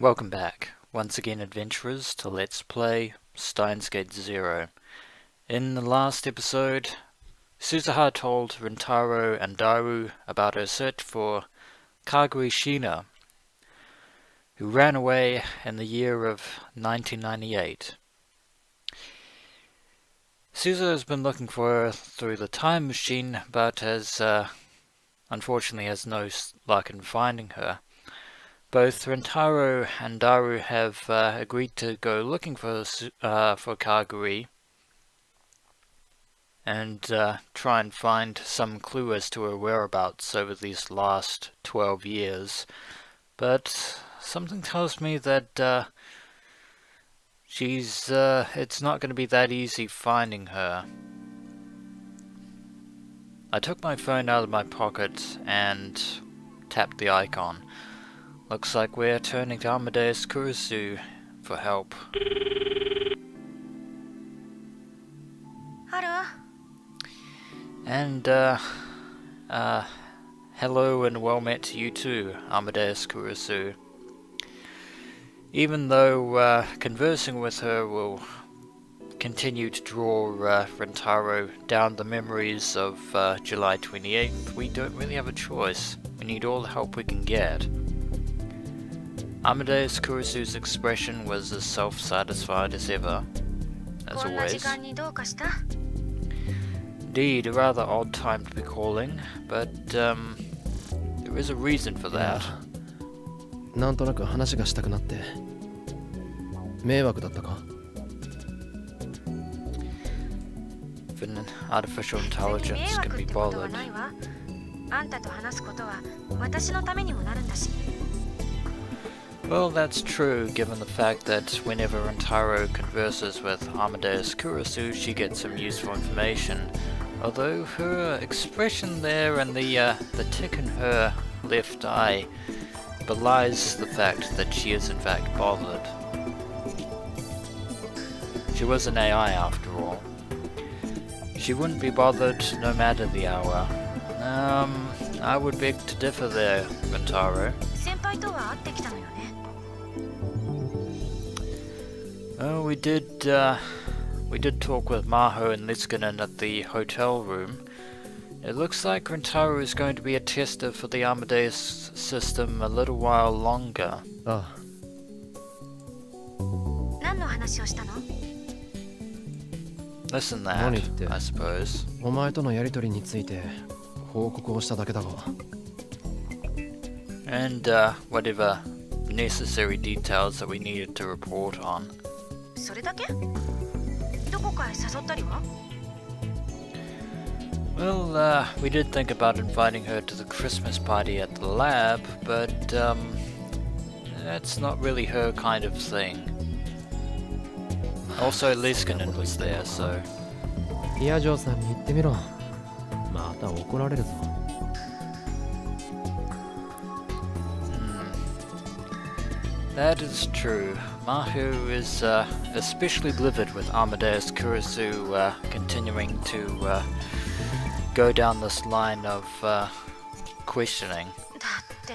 Welcome back, once again adventurers, to Let's Play Steins Gate 0. In the last episode, Suzuha told Rintaro and Daru about her search for Kagari Shina, who ran away in the year of 1998. Suzuha has been looking for her through the time machine, but unfortunately has no luck in finding her. Both Rintaro and Daru have agreed to go looking for Kagari and try and find some clue as to her whereabouts over these last 12 years. But something tells me that it's not going to be that easy finding her. I took my phone out of my pocket and tapped the icon. Looks like we're turning to Amadeus Kurisu for help. Hello. And, hello and well met to you too, Amadeus Kurisu. Even though conversing with her will continue to draw Rintaro down the memories of July 28th, we don't really have a choice. We need all the help we can get. Amadeus Kurisu's expression was as self-satisfied as ever, as always. Indeed, a rather odd time to be calling, but there is a reason for that. なんとなく話がしたくなって迷惑だったか? If an artificial intelligence can be bothered. あんたと話すことは私のためにもなるんだし。 Well, that's true, given the fact that whenever Rintaro converses with Amadeus Kurisu, she gets some useful information. Although her expression there and the tick in her left eye belies the fact that she is in fact bothered. She was an AI after all. She wouldn't be bothered no matter the hour. I would beg to differ there, Rintaro. Oh, we did talk with Maho and Liskinen at the hotel room. It looks like Rintaro is going to be a tester for the Amadeus system a little while longer. Ah. Listen that, I suppose. お前とのやりとりについて報告をしただけだが。And whatever necessary details that we needed to report on. それだけ? どこかへ誘ったりは? Well, we did think about inviting her to the Christmas party at the lab, but that's not really her kind of thing. Also, Liskinen was there, so... いや、ジョーさんに言ってみろ。また怒られるぞ。That is true. Mahu is especially livid with Amadeus Kurisu continuing to go down this line of questioning. だって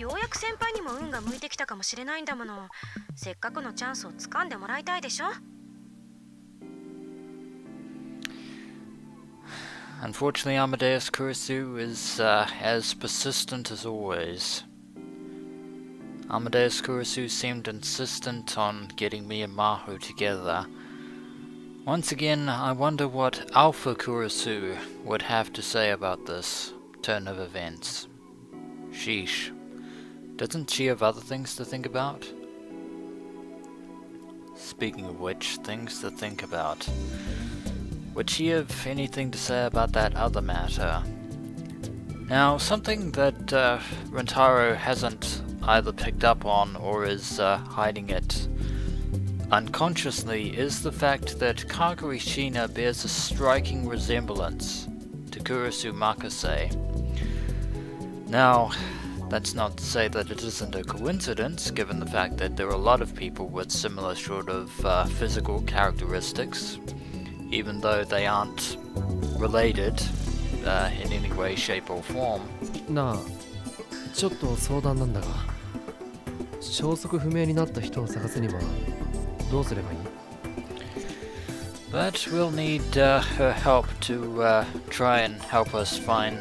ようやく先輩にも運が向いてきたかもしれないんだもの。せっかくのチャンスを掴んでもらいたいでしょ? Unfortunately, Amadeus Kurisu is as persistent as always. Amadeus Kurisu seemed insistent on getting me and Maho together. Once again, I wonder what Alpha Kurisu would have to say about this turn of events. Sheesh. Doesn't she have other things to think about? Speaking of which, things to think about. Would she have anything to say about that other matter? Now, something that Rintaro hasn't either picked up on or is hiding it unconsciously is the fact that Kagari Shina bears a striking resemblance to Kurisu Makase. Now, that's not to say that it isn't a coincidence, given the fact that there are a lot of people with similar sort of physical characteristics, even though they aren't related in any way, shape or form. なあ、ちょっと相談なんだが、消息不明になった人を探すにはどうすればいい？ But we'll need her help to try and help us find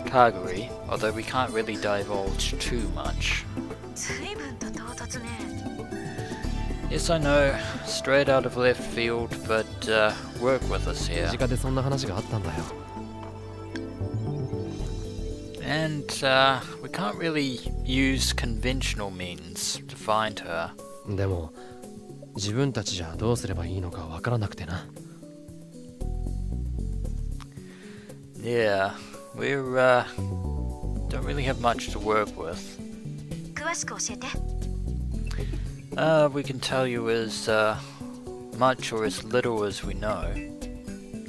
Kagari, although we can't really divulge too much. 随分と唐突ね。 Yes, I know, straight out of left field, but work with us 身 here. 近でそんな話があったんだよ。 And we can't really use conventional means to find her. でも自分たちじゃどうすればいいのかわからなくてな。 Yeah, we're don't really have much to work with. 詳しく教えて。 We can tell you as much or as little as we know.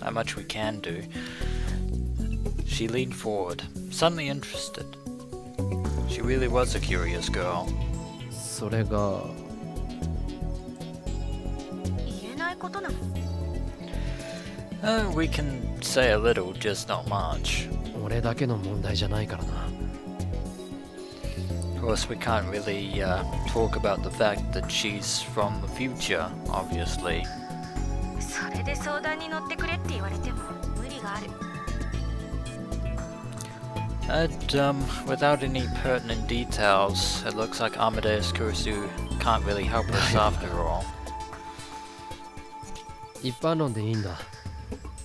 How much we can do. She leaned forward, suddenly interested. She really was a curious girl. それが言えないことなの。 We can say a little, just not much. 俺だけの問題じゃないからな。 Of course, we can't really talk about the fact that she's from the future, obviously. それで相談に乗ってくれって言われても無理がある。 Without any pertinent details, it looks like Amadeus Kurisu can't really help us after all. 一般論でいいんだ。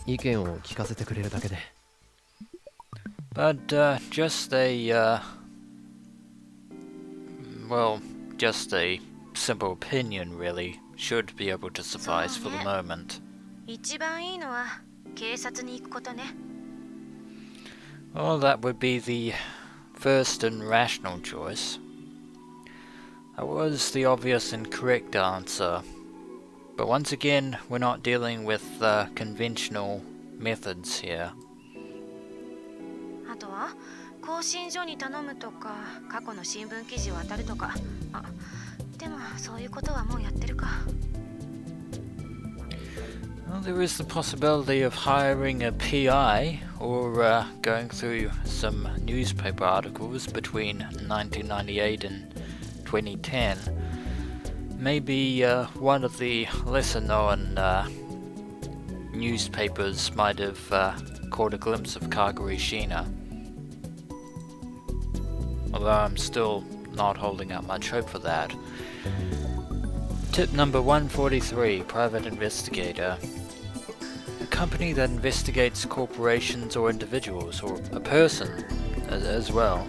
意見を聞かせてくれるだけで。 But just a just a simple opinion really should be able to suffice for the moment. 一番いいのは警察に行くことね。 Well, that would be the first and rational choice. That was the obvious and correct answer. But once again, we're not dealing with conventional methods here. あとは更新所に頼むとか過去の新聞記事を当たるとか。あ、でもそういうことはもうやってるか。 Well, there is the possibility of hiring a PI or going through some newspaper articles between 1998 and 2010. Maybe one of the lesser known newspapers might have caught a glimpse of Kagari Shina. Although I'm still not holding out much hope for that. Tip number 143, Private Investigator. A company that investigates corporations or individuals, or a person as well.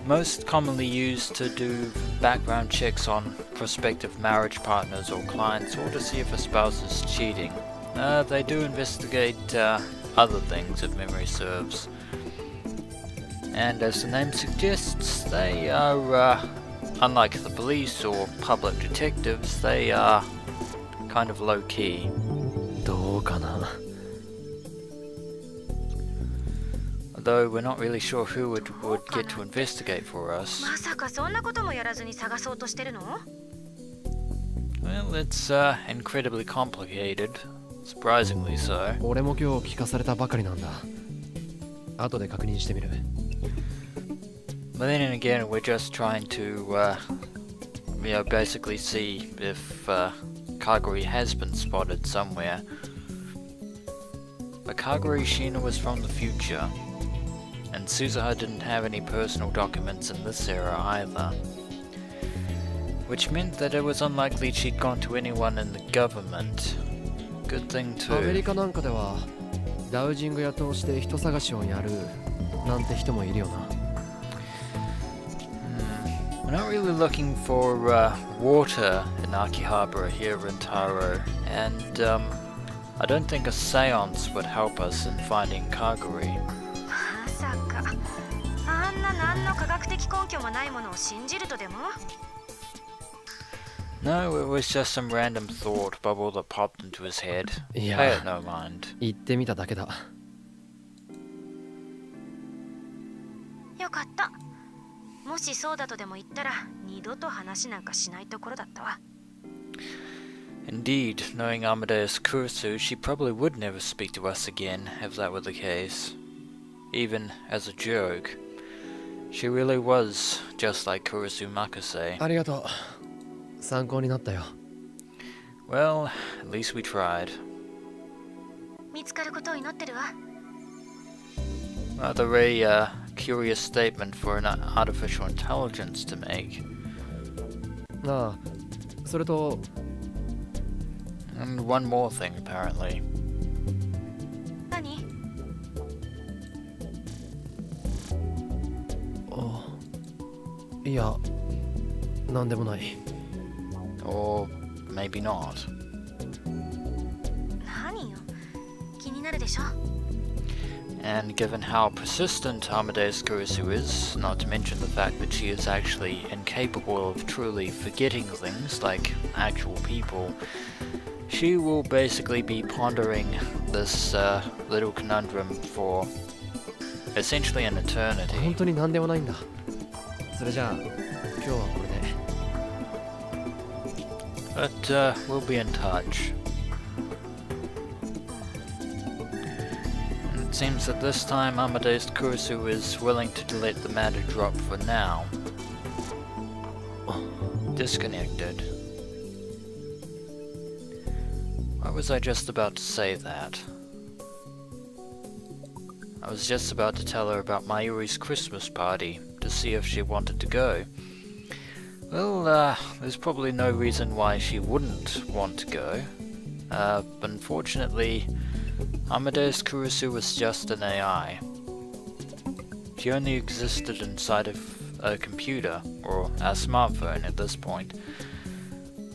Most commonly used to do background checks on prospective marriage partners or clients, or to see if a spouse is cheating. They do investigate other things if memory serves. And as the name suggests, they are, unlike the police or public detectives, they are kind of low-key. どうかな。 Although we're not really sure who would get to investigate for us. まさかそんなこともやらずに探そうとしてるの？ Well, it's incredibly complicated. Surprisingly so. 俺も今日聞かされたばかりなんだ。後で確認してみる。 But then again, we're just trying to, basically see if Kagari has been spotted somewhere. But Kagari Shina was from the future, and Suzuha didn't have any personal documents in this era either. Which meant that it was unlikely she'd gone to anyone in the government. Good thing アメリ too. カなんかではダウジング屋通して人探しをやるなんて人もいるよな。 We're not really looking for water in Akihabara here, Rintaro, and I don't think a seance would help us in finding Kagari. まさかあんな何の科学的根拠もないものを信じるとでも？ No, it was just some random thought bubble that popped into his head. Yeah. Pay it no mind. 行ってみただけだ。よかった。もしそうだとでも言ったら二度と話なんかしないところだったわ。 Indeed, knowing Amadeus Kurisu, she probably would never speak to us again if that were the case. Even as a joke. She really was just like Kurisu Makase. ありがとう。参考になったよ。Well, at least we tried. 見つかることを祈ってるわ。Rather a curious statement for an artificial intelligence to make. ああ、それと And one more thing, apparently. 何？いや、なんでもない。Or maybe not. 何よ。気になるでしょ。And given how persistent Amadeus Kurisu is, not to mention the fact that she is actually incapable of truly forgetting things like actual people, she will basically be pondering this little conundrum for essentially an eternity. 本当になんでもないんだ。それじゃあ、今日はこれで。But we'll be in touch. It seems that this time Amadeus Kurisu is willing to let the matter drop for now. Disconnected. Why was I just about to say that? I was just about to tell her about Mayuri's Christmas party, to see if she wanted to go. Well, there's probably no reason why she wouldn't want to go. Unfortunately, Amadeus Kurisu was just an AI. She only existed inside of a computer, or a smartphone at this point.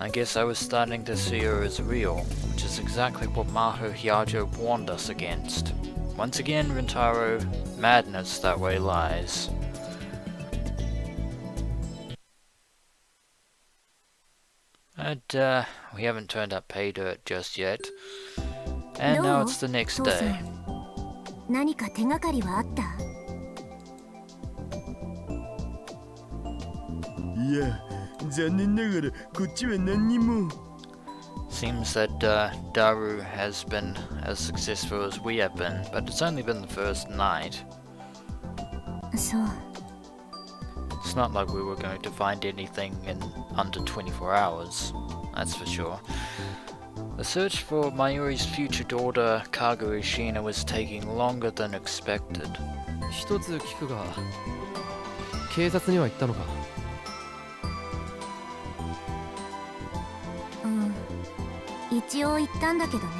I guess I was starting to see her as real, which is exactly what Maho Hyajo warned us against. Once again, Rintaro, madness that way lies. But, we haven't turned up pay dirt just yet. And now it's the next day. 何か手がかりはあった？いや、残念ながらこっちは何にも。Seems that Daru has been as successful as we have been, but it's only been the first night. そう。 It's not like we were going to find anything in under 24 hours, that's for sure. The search for Mayuri's future daughter, Kagari Shina, was taking longer than expected. 一つ聞くが、警察には行ったのか？うん。一応言ったんだけどね。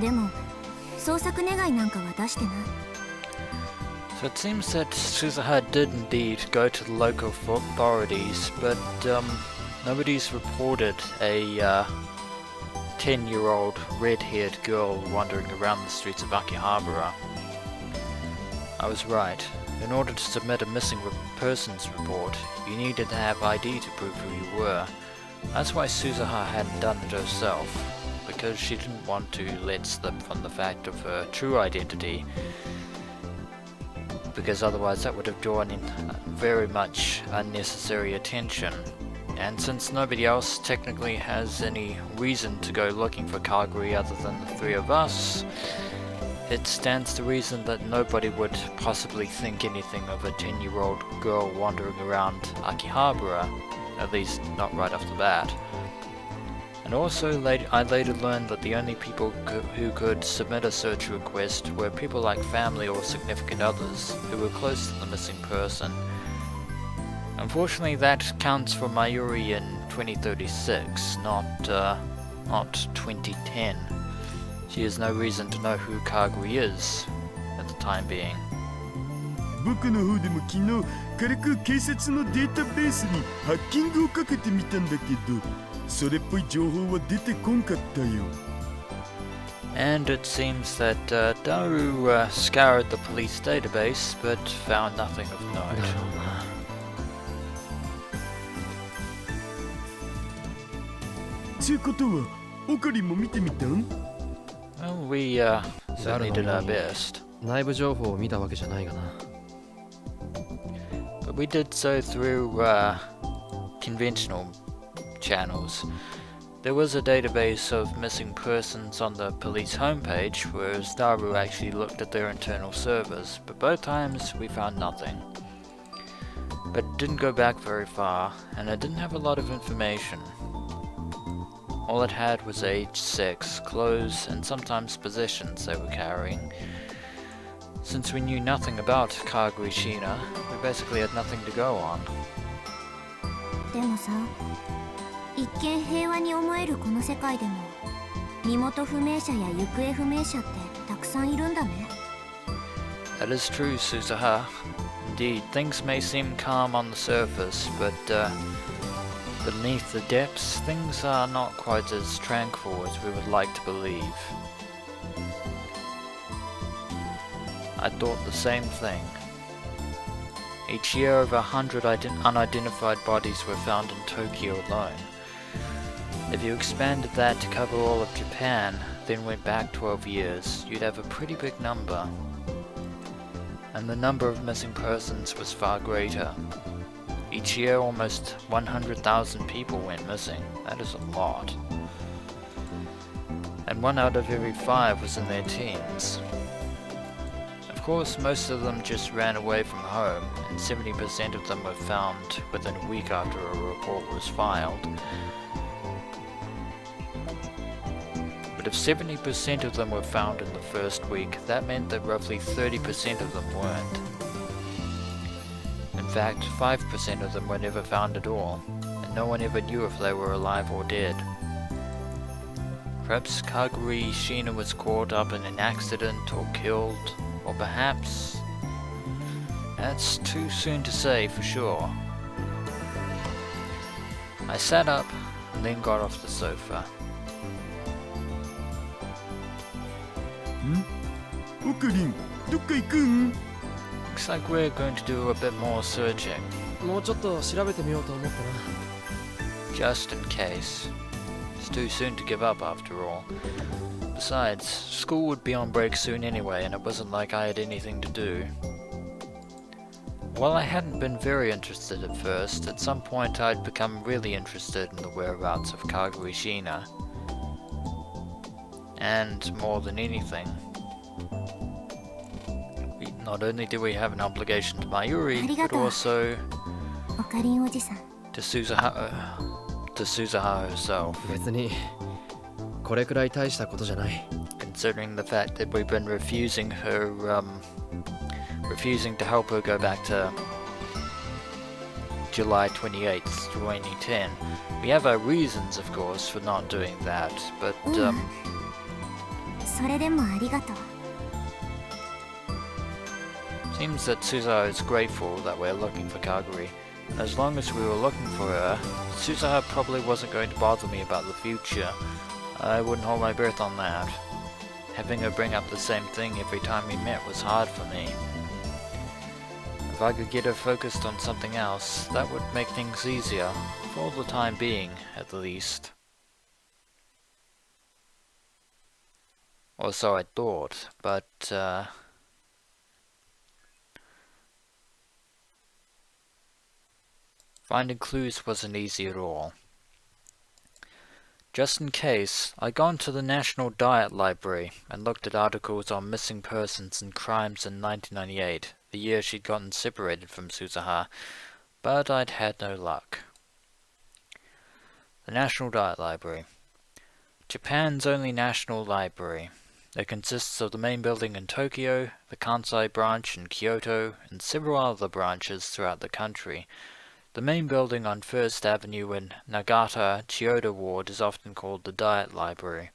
でも、捜索願いなんかは出してない。 So it seems that Suzuha did indeed go to the local authorities, but nobody's reported a 10-year-old red-haired girl wandering around the streets of Akihabara. I was right. In order to submit a missing persons report, you needed to have ID to prove who you were. That's why Suzuha hadn't done it herself, because she didn't want to let slip from the fact of her true identity, because otherwise that would have drawn in very much unnecessary attention. And since nobody else technically has any reason to go looking for Kagari other than the three of us, it stands to reason that nobody would possibly think anything of a 10-year-old girl wandering around Akihabara, at least not right off the bat. And also, I later learned that the only people who could submit a search request were people like family or significant others who were close to the missing person. Unfortunately, that counts for Mayuri in 2036, not 2010. She has no reason to know who Kagari is at the time being. 僕の方でも昨日軽く警察のデータベースにハッキングをかけてみたんだけど、それっぽい情報は出てこんかったよ。And it seems that Daru scoured the police database, but found nothing of note. つうことは、オカリも見てみたん？ Well, we certainly did our best. 内部情報を見たわけじゃないがな。But we did so through conventional channels. There was a database of missing persons on the police homepage, whereas Daru actually looked at their internal servers, but both times we found nothing. but it didn't go back very far, and it didn't have a lot of information. All it had was age, sex, clothes, and sometimes possessions they were carrying. Since we knew nothing about Kagari Shina, we basically had nothing to go on. でもさ、一見平和に思えるこの世界でも身元不明者や行方不明者ってたくさんいるんだね。That is true, Suzuha. Indeed, things may seem calm on the surface, but beneath the depths, things are not quite as tranquil as we would like to believe. I thought the same thing. Each year, over 100 unidentified bodies were found in Tokyo alone. If you expanded that to cover all of Japan, then went back 12 years, you'd have a pretty big number. And the number of missing persons was far greater. Each year, almost 100,000 people went missing. That is a lot. And 1 out of every 5 was in their teens. Of course, most of them just ran away from home, and 70% of them were found within a week after a report was filed. But if 70% of them were found in the first week, that meant that roughly 30% of them weren't. In fact, 5% of them were never found at all, and no one ever knew if they were alive or dead. Perhaps Kagari Shina was caught up in an accident or killed, or perhaps... That's too soon to say for sure. I sat up and then got off the sofa. オカリン、どっか行くん？ Looks like we're going to do a bit more searching. もうちょっと調べてみようと思ってな。 Just in case. It's too soon to give up after all. Besides, school would be on break soon anyway, and it wasn't like I had anything to do. While I hadn't been very interested at first, at some point I'd become really interested in the whereabouts of Kagari Shina. And more than anything, not only do we have an obligation to Mayuri, but also オカリンおじさん。 to Suzuha herself. 別にこれくらい大したことじゃない。 Considering the fact that we've been refusing to help her go back to July 28th, 2010. We have our reasons, of course, for not doing that, but それでもありがとう。 seems that Suzuha is grateful that we're looking for Kagari. As long as we were looking for her, Suzuha probably wasn't going to bother me about the future. I wouldn't hold my breath on that. Having her bring up the same thing every time we met was hard for me. If I could get her focused on something else, that would make things easier, for the time being, at least. Or so I thought, but, finding clues wasn't easy at all. Just in case, I'd gone to the National Diet Library and looked at articles on missing persons and crimes in 1998, the year she'd gotten separated from Suzuha, but I'd had no luck. The National Diet Library. Japan's only national library. It consists of the main building in Tokyo, the Kansai branch in Kyoto, and several other branches throughout the country. The main building on First Avenue in Nagata, Chiyoda Ward is often called the Diet Library.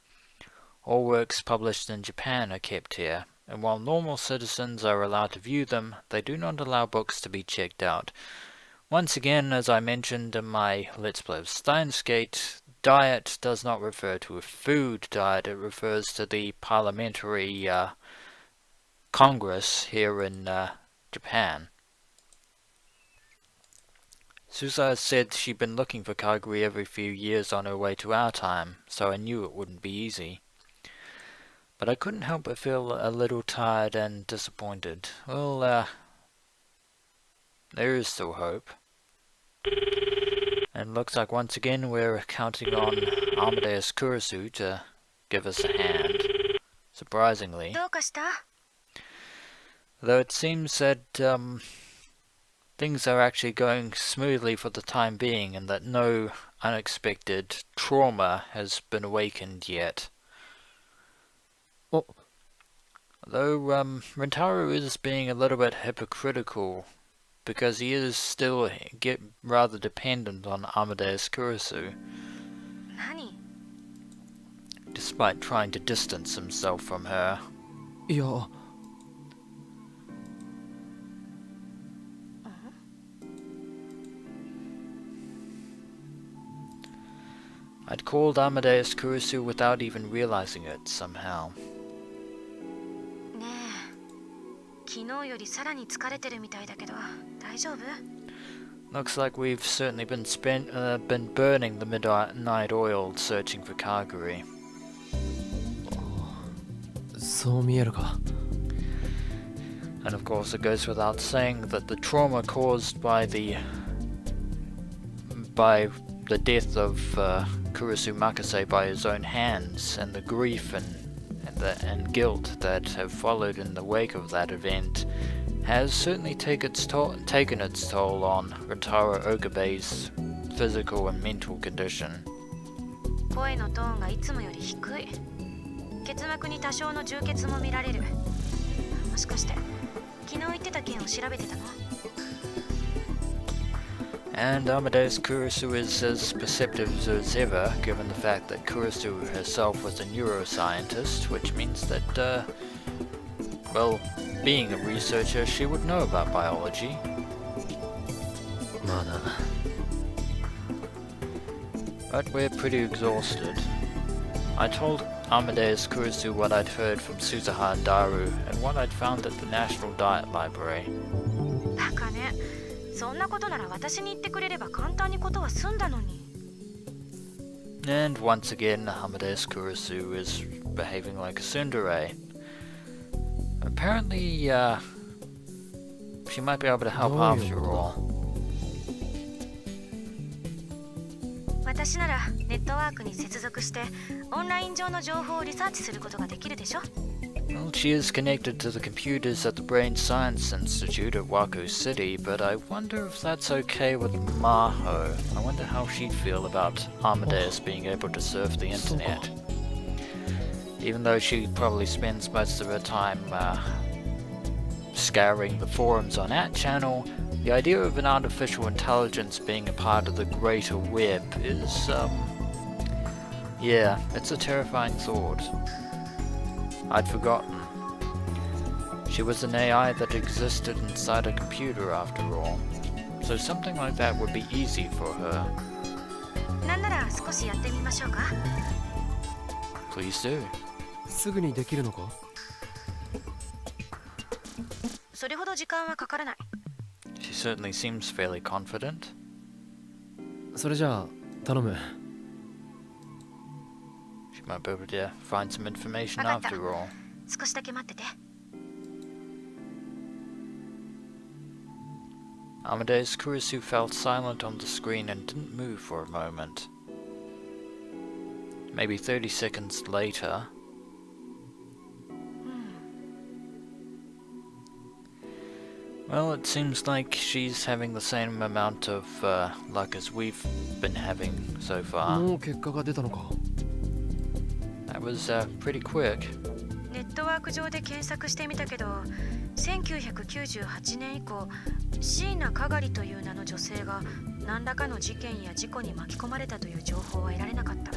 All works published in Japan are kept here, and while normal citizens are allowed to view them, they do not allow books to be checked out. Once again, as I mentioned in my Let's Play of Steins, diet does not refer to a food diet, it refers to the parliamentary Congress here in Japan. Suzuha said she'd been looking for Kagari every few years on her way to our time, so I knew it wouldn't be easy. But I couldn't help but feel a little tired and disappointed. Well, there is still hope. And looks like once again we're counting on Amadeus Kurisu to give us a hand. Surprisingly. どうかした？ Though it seems that, things are actually going smoothly for the time being and that no unexpected trauma has been awakened yet. Oh. Though Rintaro is being a little bit hypocritical because he is still rather dependent on Amadeus Kurisu, 何？ despite trying to distance himself from her. いや I'd called Amadeus Kurisu without even realizing it somehow. ねえ、昨日よりさらに疲れてるみたいだけど、大丈夫？ Looks like we've certainly been burning the midnight oil searching for Kagari. そう見えるか And of course it goes without saying that the trauma caused by the death of Kurisu Makase by his own hands and the grief and guilt that have followed in the wake of that event has certainly taken its toll on Rintaro Ogabei's physical and mental condition. 声のトーンがいつもより低い。結膜に多少の充血も見られる。もしかして昨日言ってた件を調べてたの？ And Amadeus Kurisu is as perceptive as ever, given the fact that Kurisu herself was a neuroscientist, which means that, well, being a researcher, she would know about biology. まあな But we're pretty exhausted. I told Amadeus Kurisu what I'd heard from Suzuha and Daru, and what I'd found at the National Diet Library. バカね。そんなことなら私に言ってくれれば簡単にことは済んだのに。And once again, Amadeus Kurisu is behaving like a tsundere. Apparently, she might be able to help after all. 私ならネットワークに接続してオンライン上の情報をリサーチすることができるでしょ。 Well, she is connected to the computers at the Brain Science Institute at Waku City, but I wonder if that's okay with Maho. I wonder how she'd feel about Amadeus being able to surf the internet. Even though she probably spends most of her time scouring the forums on that channel, the idea of an artificial intelligence being a part of the greater web is, yeah, it's a terrifying thought. I'd forgotten. She was an AI that existed inside a computer after all, so something like that would be easy for her. なんなら少しやってみましょうか。 Please do. すぐにできるのかそれほど時間はかからない。 She certainly seems fairly confident. それじゃあ頼む She might be able to find some information わかった。 after all. 少しだけ待ってて。 Amadeus Kurisu felt silent on the screen and didn't move for a moment. Maybe 30 seconds later, well, it seems like she's having the same amount of luck as we've been having so far. もう結果が出たのか That was pretty quick. ネットワーク上で検索してみたけど、1998年以降、椎名カガリという名の女性が何らかの事件や事故に巻き込まれたという情報は得られなかった。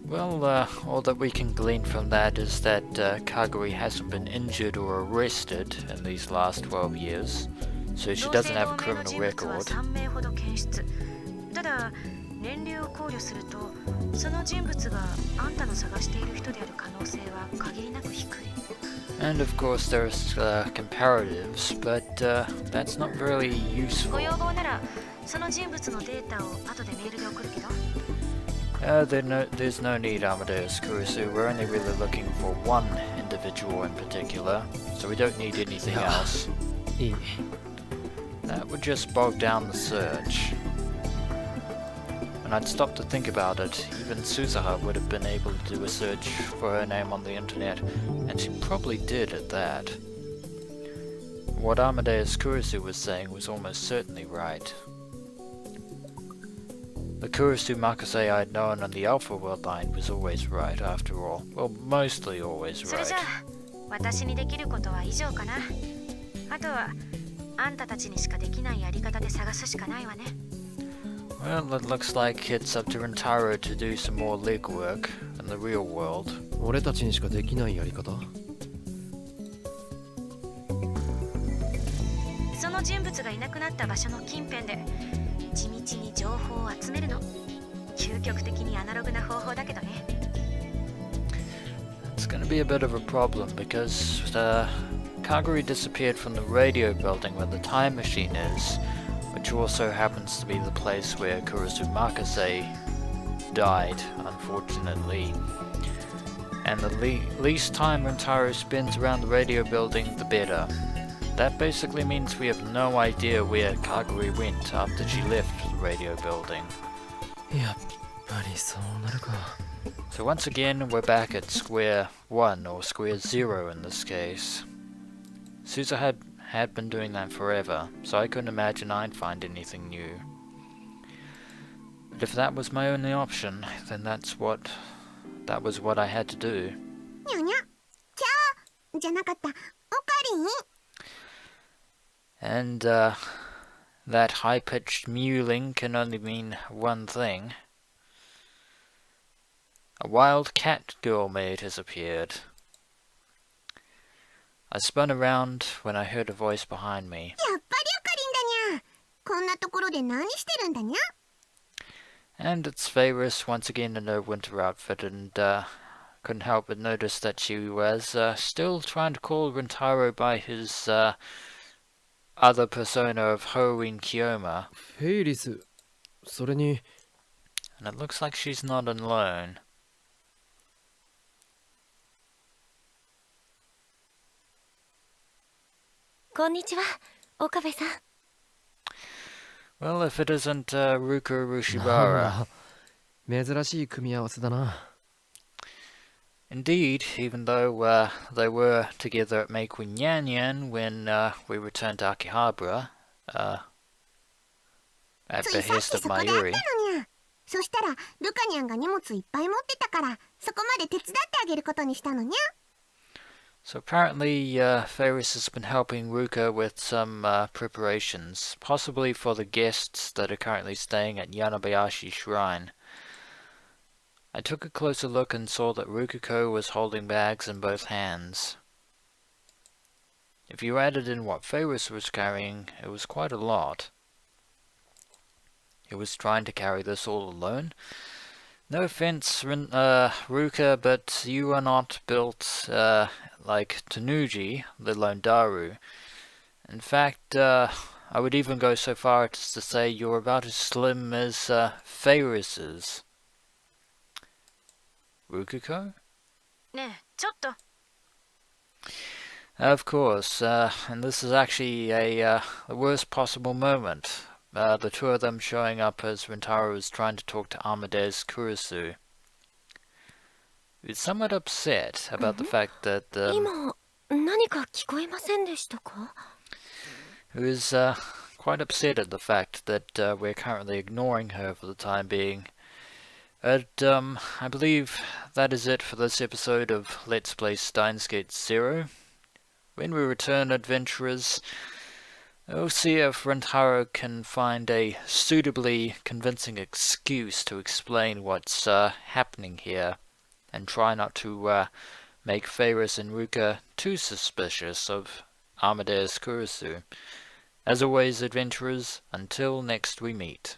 Well, all that we can glean from that is that Kagari hasn't been injured or arrested in these last 12 years, so she doesn't have a criminal record. 3名ほど検出。ただ、年齢を考慮すると、その人物があんたの探している人である可能性は限りなく低い。 And of course there's comparatives, but that's not really ご useful. 要望なら、その人物のデータを後でメールで送るけど。 There's no need, Amadeus Kurisu. We're only really looking for one individual in particular, so we don't need anything else. いい That would just bog down the search. When I'd stopped to think about it, even Suzuha would have been able to do a search for her name on the internet, and she probably did at that. what Amadeus Kurisu was saying was almost certainly right. The Kurisu Makase I'd known on the Alpha World line was always right, after all. Well, mostly always それ right. じゃあ私にできることは以上かな。あとはあんたたちにしかできないやり方で探すしかないわね。Well, it looks like it's up to Rintaro to do some more legwork in the real world. 俺たちにしかできないやり方？その人物がいなくなった場所の近辺で地道に情報を集めるの。究極的にアナログな方法だけどね。It's going to be a bit of a problem because Kagari disappeared from the radio building where the time machine is, which also happens to be the place where Kurisu Makase died, unfortunately. And the least time Rintaro spends around the radio building, the better. That basically means we have no idea where Kagari went after she left the radio building. やっぱりそうなるか。So once again, we're back at square one, or square zero in this case. Suzuha had been doing that forever, so I couldn't imagine I'd find anything new. But if that was my only option, then that was what I had to do. にゃにゃ。キャーじゃなかった。おかりん。And that high-pitched mewling can only mean one thing. A wild cat girl maid has appeared. I spun around when I heard a voice behind me. やっぱりおかりんだにゃ。こんなところで何してるんだにゃ。And it's Varys once again in her winter outfit, and couldn't help but notice that she was still trying to call Rintaro by his other persona of Hoin Kiyoma. フェイリス、それに And it looks like she's not alone. こんにちは、岡部さん。Well, if it isn't Ruka Rushibara. 珍しい組み合わせだな。Indeed, even though they were together at Meikun Yanyan when we returned to Akihabara, at ついさっき behest そ of こで会ったの Mayuri. にゃ。そしたらルカニャンが荷物いっぱい持ってたからそこまで手伝ってあげることにしたのにゃ。So apparently, Ferris has been helping Ruka with some preparations, possibly for the guests that are currently staying at Yanabayashi Shrine. I took a closer look and saw that Rukiko was holding bags in both hands. If you added in what Ferris was carrying, it was quite a lot. He was trying to carry this all alone. No offense, Ruka, but you are not built like Tanuji, let alone Daru. In fact, I would even go so far as to say you're about as slim as Ferris is. Rukiko? ねえ、ちょっと。 Of course, and this is actually the worst possible moment. The two of them showing up as Rintaro is trying to talk to Amadeus Kurisu. He's somewhat upset about the fact that 今何か聞こえませんでしたか？ who is quite upset at the fact that we're currently ignoring her for the time being. But I believe that is it for this episode of Let's Play Steins Gate Zero. When we return, adventurers, we'll see if Rintaro can find a suitably convincing excuse to explain what's happening here, and try not to make Ferris and Ruka too suspicious of Amadeus Kurisu. As always, adventurers, until next we meet.